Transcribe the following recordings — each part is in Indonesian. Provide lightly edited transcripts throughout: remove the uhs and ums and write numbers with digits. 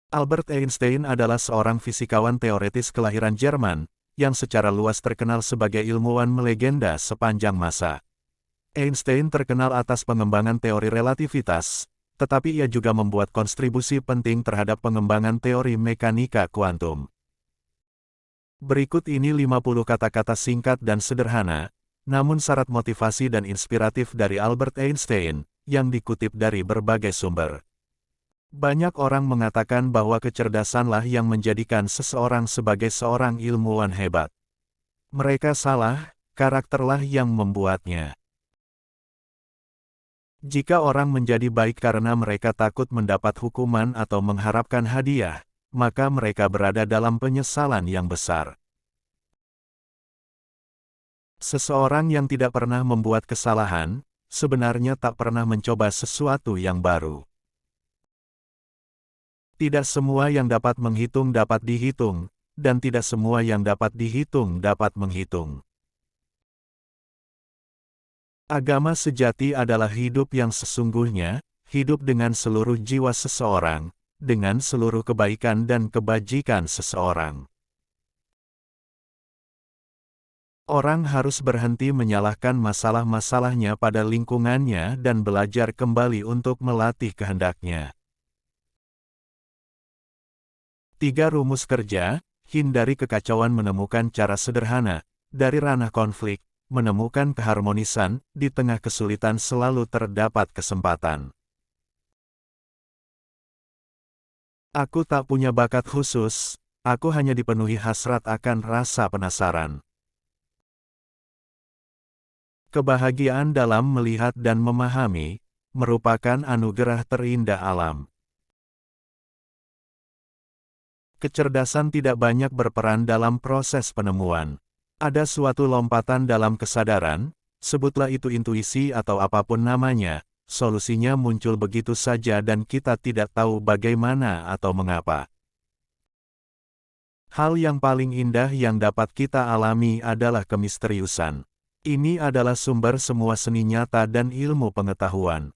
Albert Einstein adalah seorang fisikawan teoretis kelahiran Jerman, yang secara luas terkenal sebagai ilmuwan melegenda sepanjang masa. Einstein terkenal atas pengembangan teori relativitas, tetapi ia juga membuat kontribusi penting terhadap pengembangan teori mekanika kuantum. Berikut ini 50 kata-kata singkat dan sederhana, namun syarat motivasi dan inspiratif dari Albert Einstein, yang dikutip dari berbagai sumber. Banyak orang mengatakan bahwa kecerdasanlah yang menjadikan seseorang sebagai seorang ilmuwan hebat. Mereka salah, karakterlah yang membuatnya. Jika orang menjadi baik karena mereka takut mendapat hukuman atau mengharapkan hadiah, maka mereka berada dalam penyesalan yang besar. Seseorang yang tidak pernah membuat kesalahan, sebenarnya tak pernah mencoba sesuatu yang baru. Tidak semua yang dapat menghitung dapat dihitung, dan tidak semua yang dapat dihitung dapat menghitung. Agama sejati adalah hidup yang sesungguhnya, hidup dengan seluruh jiwa seseorang, dengan seluruh kebaikan dan kebajikan seseorang. Orang harus berhenti menyalahkan masalah-masalahnya pada lingkungannya dan belajar kembali untuk melatih kehendaknya. 3 rumus kerja, hindari kekacauan, menemukan cara sederhana, dari ranah konflik, menemukan keharmonisan, di tengah kesulitan selalu terdapat kesempatan. Aku tak punya bakat khusus, aku hanya dipenuhi hasrat akan rasa penasaran. Kebahagiaan dalam melihat dan memahami, merupakan anugerah terindah alam. Kecerdasan tidak banyak berperan dalam proses penemuan. Ada suatu lompatan dalam kesadaran, sebutlah itu intuisi atau apapun namanya, solusinya muncul begitu saja dan kita tidak tahu bagaimana atau mengapa. Hal yang paling indah yang dapat kita alami adalah kemisteriusan. Ini adalah sumber semua seni nyata dan ilmu pengetahuan.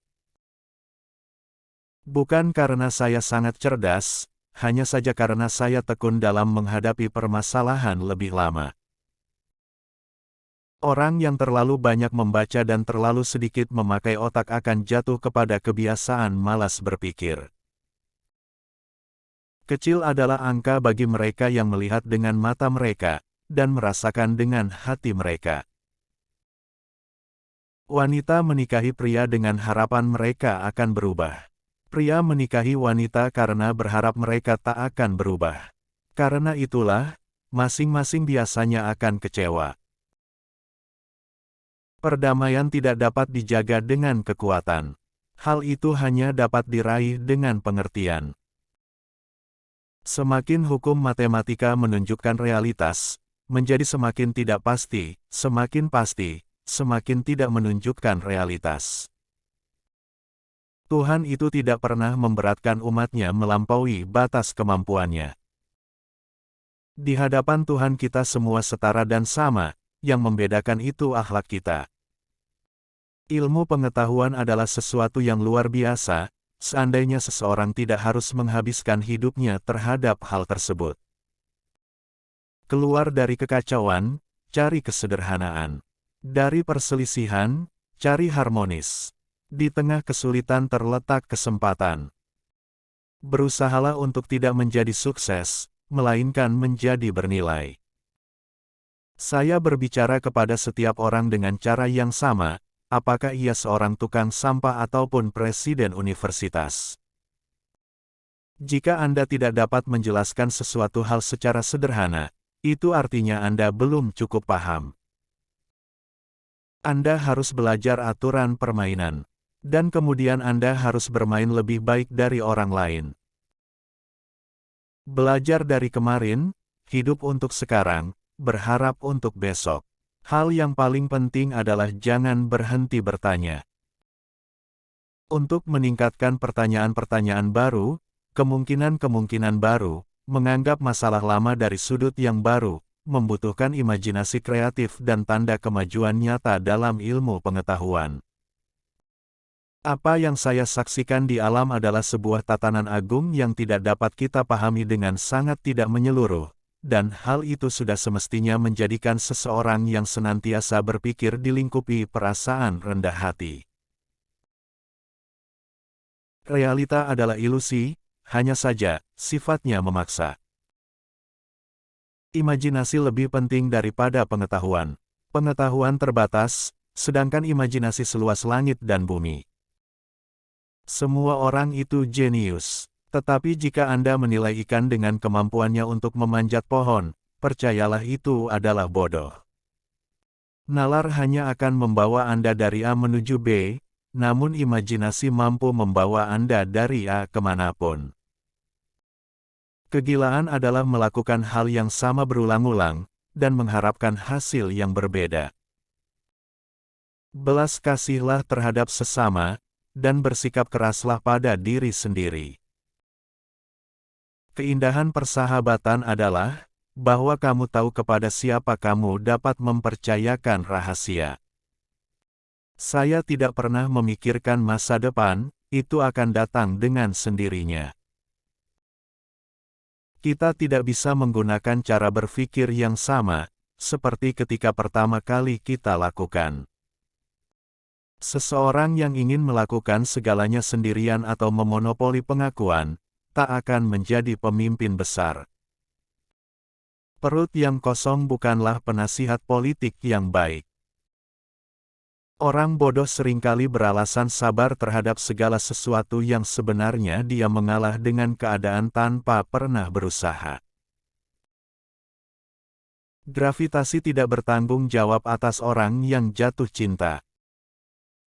Bukan karena saya sangat cerdas, hanya saja karena saya tekun dalam menghadapi permasalahan lebih lama. Orang yang terlalu banyak membaca dan terlalu sedikit memakai otak akan jatuh kepada kebiasaan malas berpikir. Kecil adalah angka bagi mereka yang melihat dengan mata mereka, dan merasakan dengan hati mereka. Wanita menikahi pria dengan harapan mereka akan berubah. Pria menikahi wanita karena berharap mereka tak akan berubah. Karena itulah, masing-masing biasanya akan kecewa. Perdamaian tidak dapat dijaga dengan kekuatan. Hal itu hanya dapat diraih dengan pengertian. Semakin hukum matematika menunjukkan realitas, menjadi semakin tidak pasti, semakin tidak menunjukkan realitas. Tuhan itu tidak pernah memberatkan umatnya melampaui batas kemampuannya. Di hadapan Tuhan kita semua setara dan sama, yang membedakan itu akhlak kita. Ilmu pengetahuan adalah sesuatu yang luar biasa, seandainya seseorang tidak harus menghabiskan hidupnya terhadap hal tersebut. Keluar dari kekacauan, cari kesederhanaan. Dari perselisihan, cari harmonis. Di tengah kesulitan terletak kesempatan. Berusahalah untuk tidak menjadi sukses, melainkan menjadi bernilai. Saya berbicara kepada setiap orang dengan cara yang sama, apakah ia seorang tukang sampah ataupun presiden universitas. Jika Anda tidak dapat menjelaskan sesuatu hal secara sederhana, itu artinya Anda belum cukup paham. Anda harus belajar aturan permainan. Dan kemudian Anda harus bermain lebih baik dari orang lain. Belajar dari kemarin, hidup untuk sekarang, berharap untuk besok. Hal yang paling penting adalah jangan berhenti bertanya. Untuk meningkatkan pertanyaan-pertanyaan baru, kemungkinan-kemungkinan baru, menganggap masalah lama dari sudut yang baru, membutuhkan imajinasi kreatif dan tanda kemajuan nyata dalam ilmu pengetahuan. Apa yang saya saksikan di alam adalah sebuah tatanan agung yang tidak dapat kita pahami dengan sangat tidak menyeluruh, dan hal itu sudah semestinya menjadikan seseorang yang senantiasa berpikir dilingkupi perasaan rendah hati. Realita adalah ilusi, hanya saja, sifatnya memaksa. Imajinasi lebih penting daripada pengetahuan. Pengetahuan terbatas, sedangkan imajinasi seluas langit dan bumi. Semua orang itu jenius. Tetapi jika Anda menilai ikan dengan kemampuannya untuk memanjat pohon, percayalah itu adalah bodoh. Nalar hanya akan membawa Anda dari A menuju B, namun imajinasi mampu membawa Anda dari A kemanapun. Kegilaan adalah melakukan hal yang sama berulang-ulang, dan mengharapkan hasil yang berbeda. Belas kasihlah terhadap sesama, dan bersikap keraslah pada diri sendiri. Keindahan persahabatan adalah bahwa kamu tahu kepada siapa kamu dapat mempercayakan rahasia. Saya tidak pernah memikirkan masa depan, itu akan datang dengan sendirinya. Kita tidak bisa menggunakan cara berpikir yang sama, seperti ketika pertama kali kita lakukan. Seseorang yang ingin melakukan segalanya sendirian atau memonopoli pengakuan, tak akan menjadi pemimpin besar. Perut yang kosong bukanlah penasihat politik yang baik. Orang bodoh seringkali beralasan sabar terhadap segala sesuatu yang sebenarnya dia mengalah dengan keadaan tanpa pernah berusaha. Gravitasi tidak bertanggung jawab atas orang yang jatuh cinta.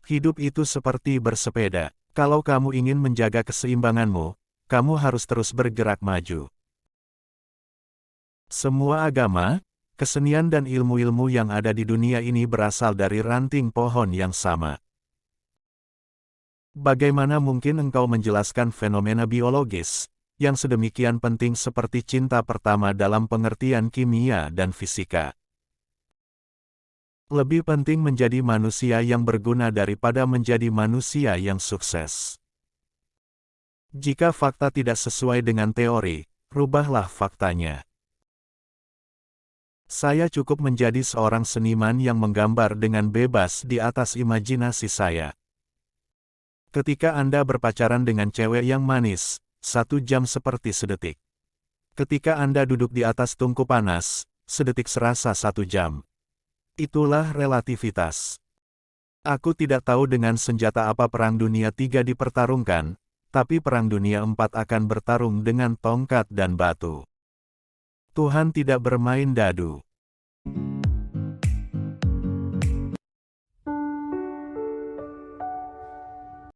Hidup itu seperti bersepeda. Kalau kamu ingin menjaga keseimbanganmu, kamu harus terus bergerak maju. Semua agama, kesenian dan ilmu-ilmu yang ada di dunia ini berasal dari ranting pohon yang sama. Bagaimana mungkin engkau menjelaskan fenomena biologis, yang sedemikian penting seperti cinta pertama dalam pengertian kimia dan fisika? Lebih penting menjadi manusia yang berguna daripada menjadi manusia yang sukses. Jika fakta tidak sesuai dengan teori, rubahlah faktanya. Saya cukup menjadi seorang seniman yang menggambar dengan bebas di atas imajinasi saya. Ketika Anda berpacaran dengan cewek yang manis, 1 jam seperti sedetik. Ketika Anda duduk di atas tungku panas, sedetik serasa 1 jam. Itulah relativitas. Aku tidak tahu dengan senjata apa Perang Dunia III dipertarungkan, tapi Perang Dunia IV akan bertarung dengan tongkat dan batu. Tuhan tidak bermain dadu.